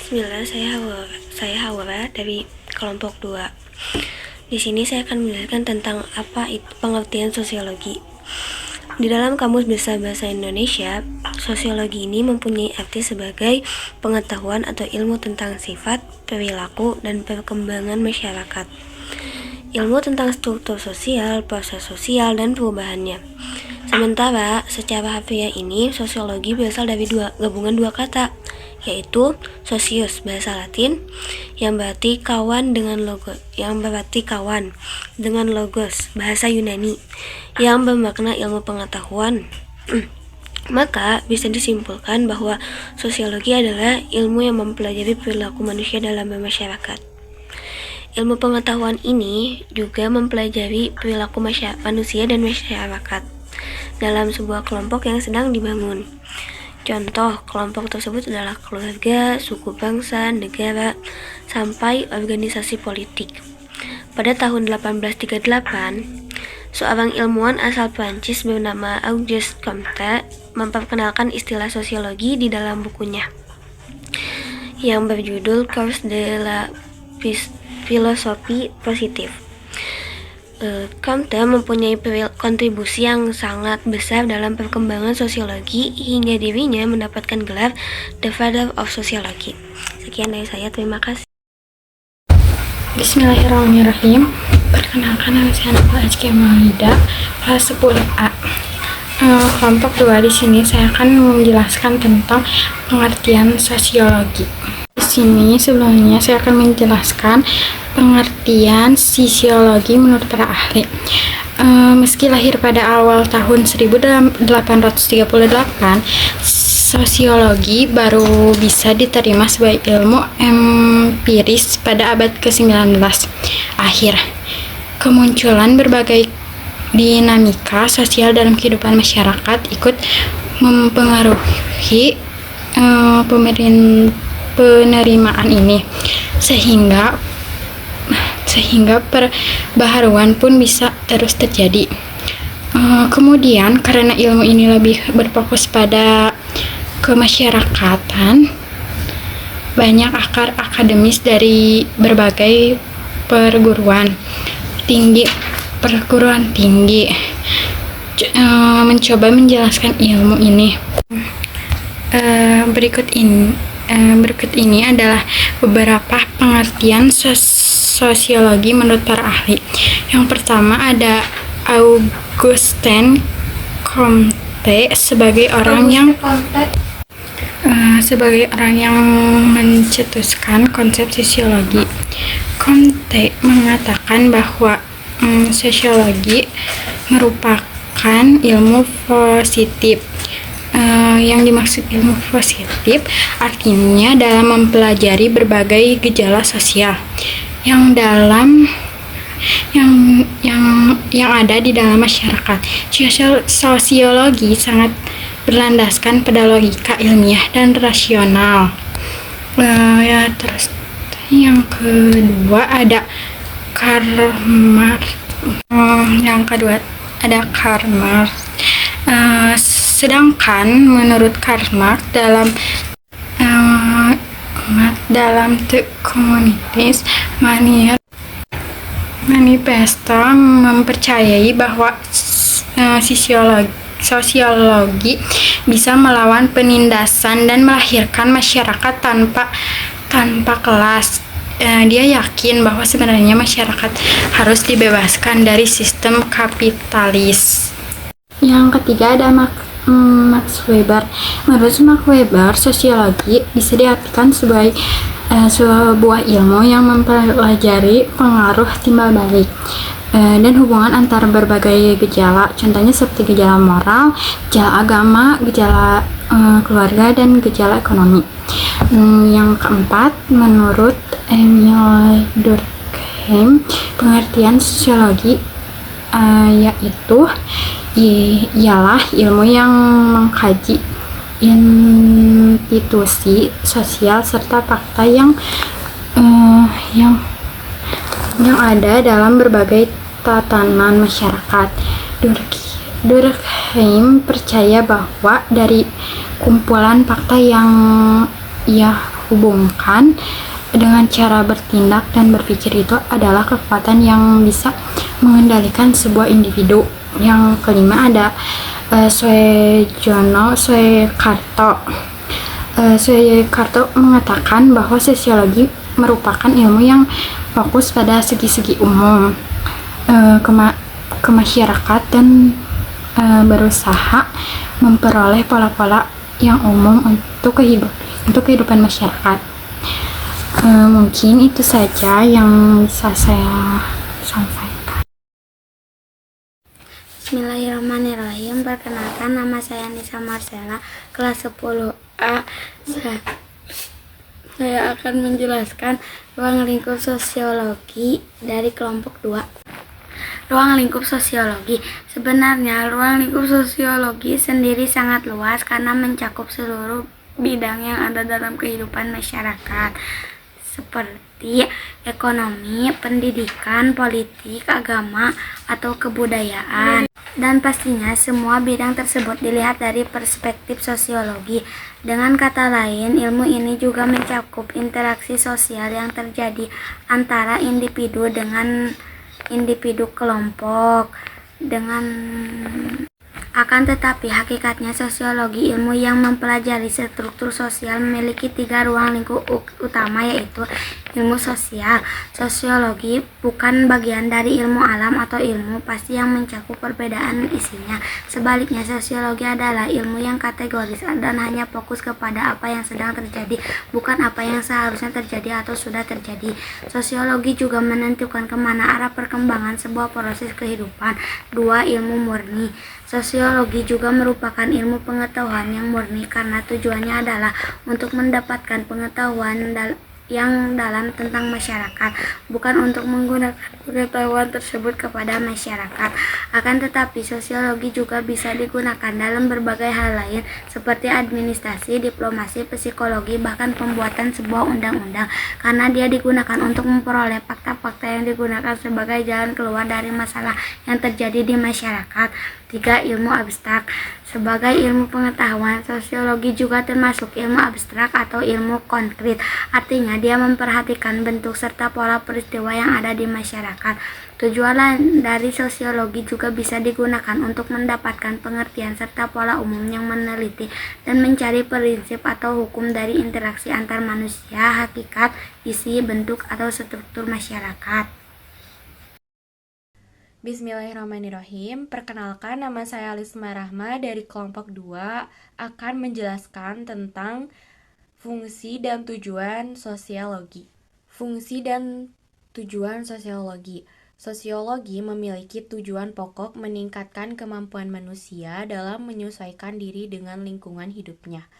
Bismillah, saya Hawara dari kelompok 2. Di sini saya akan menjelaskan tentang apa itu pengertian sosiologi. Di dalam Kamus Besar Bahasa Indonesia, sosiologi ini mempunyai arti sebagai pengetahuan atau ilmu tentang sifat, perilaku, dan perkembangan masyarakat. Ilmu tentang struktur sosial, proses sosial, dan perubahannya. Sementara, secara harfiah ini, sosiologi berasal dari gabungan dua kata, yaitu socius bahasa Latin yang berarti kawan dengan logos bahasa Yunani yang bermakna ilmu pengetahuan. Maka bisa disimpulkan bahwa sosiologi adalah ilmu yang mempelajari perilaku manusia dalam bermasyarakat. Ilmu pengetahuan ini juga mempelajari perilaku manusia dan masyarakat dalam sebuah kelompok yang sedang dibangun. Contoh kelompok tersebut adalah keluarga, suku bangsa, negara, sampai organisasi politik. Pada tahun 1838, seorang ilmuwan asal Prancis bernama Auguste Comte memperkenalkan istilah sosiologi di dalam bukunya yang berjudul Cours de la Philosophie Positive. Comte mempunyai kontribusi yang sangat besar dalam perkembangan sosiologi hingga dirinya mendapatkan gelar The Father of Sociology. Sekian dari saya, terima kasih. Bismillahirrahmanirrahim. Perkenalkan, nama saya Nabila Azkia Maulida, kelas 10A. Kelompok 2 di sini saya akan menjelaskan tentang pengertian sosiologi. Di sini sebelumnya saya akan menjelaskan pengertian sosiologi menurut para ahli. Meski lahir pada awal tahun 1838, sosiologi baru bisa diterima sebagai ilmu empiris pada abad ke-19 akhir. Kemunculan berbagai dinamika sosial dalam kehidupan masyarakat ikut mempengaruhi penerimaan ini, sehingga perbaharuan pun bisa terus terjadi. Kemudian karena ilmu ini lebih berfokus pada kemasyarakatan, banyak akar akademis dari berbagai perguruan tinggi mencoba menjelaskan ilmu ini. Berikut ini adalah beberapa pengertian sosiologi menurut para ahli. Yang pertama ada Auguste Comte sebagai orang yang mencetuskan konsep sosiologi. Comte mengatakan bahwa sosiologi merupakan ilmu positif. Yang dimaksud ilmu positif artinya dalam mempelajari berbagai gejala sosial yang ada di dalam masyarakat. Sosiologi sangat berlandaskan pada logika ilmiah dan rasional. Terus yang kedua ada Karl Marx. Sedangkan menurut Karl Marx dalam The Communist Manifesto mempercayai bahwa sosiologi bisa melawan penindasan dan melahirkan masyarakat tanpa kelas. Dia yakin bahwa sebenarnya masyarakat harus dibebaskan dari sistem kapitalis. Yang ketiga ada Max Weber. Menurut Max Weber, sosiologi bisa diartikan sebagai sebuah ilmu yang mempelajari pengaruh timbal balik dan hubungan antara berbagai gejala, contohnya seperti gejala moral, gejala agama, gejala keluarga, dan gejala ekonomi. Yang keempat, menurut Emil Durkheim, pengertian sosiologi ialah ilmu yang mengkaji institusi sosial serta fakta yang ada dalam berbagai tatanan masyarakat. Durkheim percaya bahwa dari kumpulan fakta yang ia hubungkan dengan cara bertindak dan berpikir itu adalah kekuatan yang bisa mengendalikan sebuah individu. Yang kelima ada Suekarto mengatakan bahwa sosiologi merupakan ilmu yang fokus pada segi-segi umum ke masyarakat dan berusaha memperoleh pola-pola yang umum untuk kehidupan masyarakat. Mungkin itu saja yang bisa saya sampaikan. Bismillahirrahmanirrahim. Perkenalkan, nama saya Nisa Marcella, kelas 10A. Saya akan menjelaskan ruang lingkup sosiologi dari kelompok 2. Ruang lingkup sosiologi. Sebenarnya ruang lingkup sosiologi sendiri sangat luas karena mencakup seluruh bidang yang ada dalam kehidupan masyarakat, seperti ekonomi, pendidikan, politik, agama, atau kebudayaan. Dan pastinya semua bidang tersebut dilihat dari perspektif sosiologi. Dengan kata lain, ilmu ini juga mencakup interaksi sosial yang terjadi antara individu dengan individu kelompok. Akan tetapi hakikatnya sosiologi, ilmu yang mempelajari struktur sosial, memiliki 3 ruang lingkup utama, yaitu ilmu sosial. Sosiologi bukan bagian dari ilmu alam atau ilmu pasti yang mencakup perbedaan isinya. Sebaliknya, sosiologi adalah ilmu yang kategoris dan hanya fokus kepada apa yang sedang terjadi, bukan apa yang seharusnya terjadi atau sudah terjadi. Sosiologi juga menentukan kemana arah perkembangan sebuah proses kehidupan. 2. Ilmu murni. Sosiologi juga merupakan ilmu pengetahuan yang murni karena tujuannya adalah untuk mendapatkan pengetahuan yang dalam tentang masyarakat, bukan untuk menggunakan pengetahuan tersebut kepada masyarakat. Akan tetapi, sosiologi juga bisa digunakan dalam berbagai hal lain seperti administrasi, diplomasi, psikologi, bahkan pembuatan sebuah undang-undang, karena dia digunakan untuk memperoleh fakta-fakta yang digunakan sebagai jalan keluar dari masalah yang terjadi di masyarakat. 3. Ilmu abstrak. Sebagai ilmu pengetahuan, sosiologi juga termasuk ilmu abstrak atau ilmu konkret. Artinya, dia memperhatikan bentuk serta pola peristiwa yang ada di masyarakat. Tujuan dari sosiologi juga bisa digunakan untuk mendapatkan pengertian serta pola umum yang meneliti dan mencari prinsip atau hukum dari interaksi antar manusia, hakikat, isi, bentuk, atau struktur masyarakat. Bismillahirrahmanirrahim. Perkenalkan, nama saya Lisma Rahma dari kelompok 2 akan menjelaskan tentang fungsi dan tujuan sosiologi. Fungsi dan tujuan sosiologi. Sosiologi memiliki tujuan pokok meningkatkan kemampuan manusia dalam menyesuaikan diri dengan lingkungan hidupnya.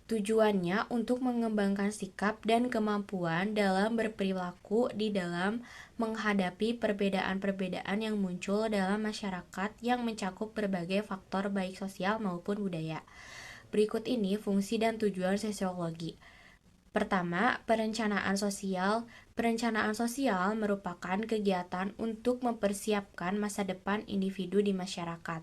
Tujuannya untuk mengembangkan sikap dan kemampuan dalam berperilaku di dalam menghadapi perbedaan-perbedaan yang muncul dalam masyarakat yang mencakup berbagai faktor baik sosial maupun budaya. Berikut ini fungsi dan tujuan sosiologi. Pertama, perencanaan sosial. Perencanaan sosial merupakan kegiatan untuk mempersiapkan masa depan individu di masyarakat.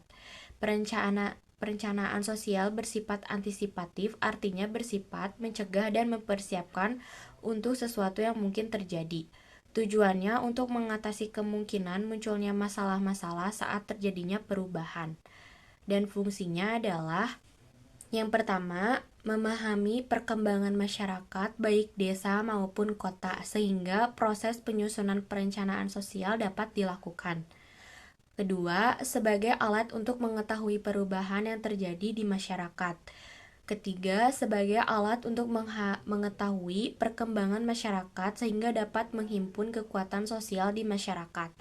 Perencanaan sosial bersifat antisipatif, artinya bersifat mencegah dan mempersiapkan untuk sesuatu yang mungkin terjadi. Tujuannya untuk mengatasi kemungkinan munculnya masalah-masalah saat terjadinya perubahan. Dan fungsinya adalah: yang pertama, memahami perkembangan masyarakat baik desa maupun kota sehingga proses penyusunan perencanaan sosial dapat dilakukan. Kedua, sebagai alat untuk mengetahui perubahan yang terjadi di masyarakat. Ketiga, sebagai alat untuk mengetahui perkembangan masyarakat sehingga dapat menghimpun kekuatan sosial di masyarakat.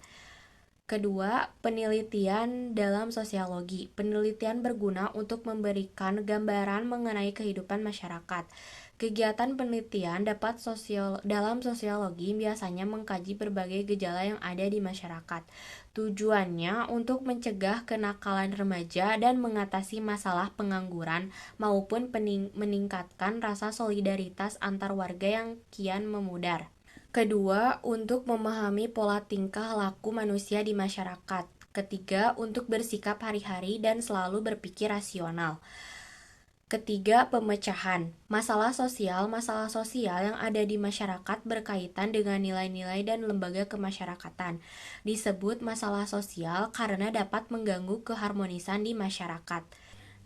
Kedua, penelitian dalam sosiologi. Penelitian berguna untuk memberikan gambaran mengenai kehidupan masyarakat. Kegiatan penelitian dalam sosiologi biasanya mengkaji berbagai gejala yang ada di masyarakat. Tujuannya untuk mencegah kenakalan remaja dan mengatasi masalah pengangguran maupun meningkatkan rasa solidaritas antar warga yang kian memudar. Kedua, untuk memahami pola tingkah laku manusia di masyarakat. Ketiga, untuk bersikap hari-hari dan selalu berpikir rasional. Ketiga, pemecahan. Masalah sosial yang ada di masyarakat berkaitan dengan nilai-nilai dan lembaga kemasyarakatan. Disebut masalah sosial karena dapat mengganggu keharmonisan di masyarakat.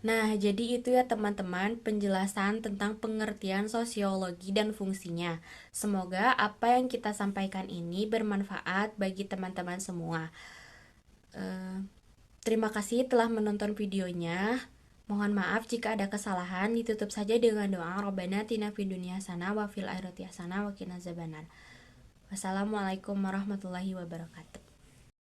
Nah, jadi itu ya teman-teman penjelasan tentang pengertian sosiologi dan fungsinya. Semoga apa yang kita sampaikan ini bermanfaat bagi teman-teman semua. Terima kasih telah menonton videonya. Mohon maaf jika ada kesalahan. Ditutup saja dengan doa Rabbana atina fid dunya hasanah wa fil akhirati hasanah wa qina azabannar. Wassalamualaikum warahmatullahi wabarakatuh.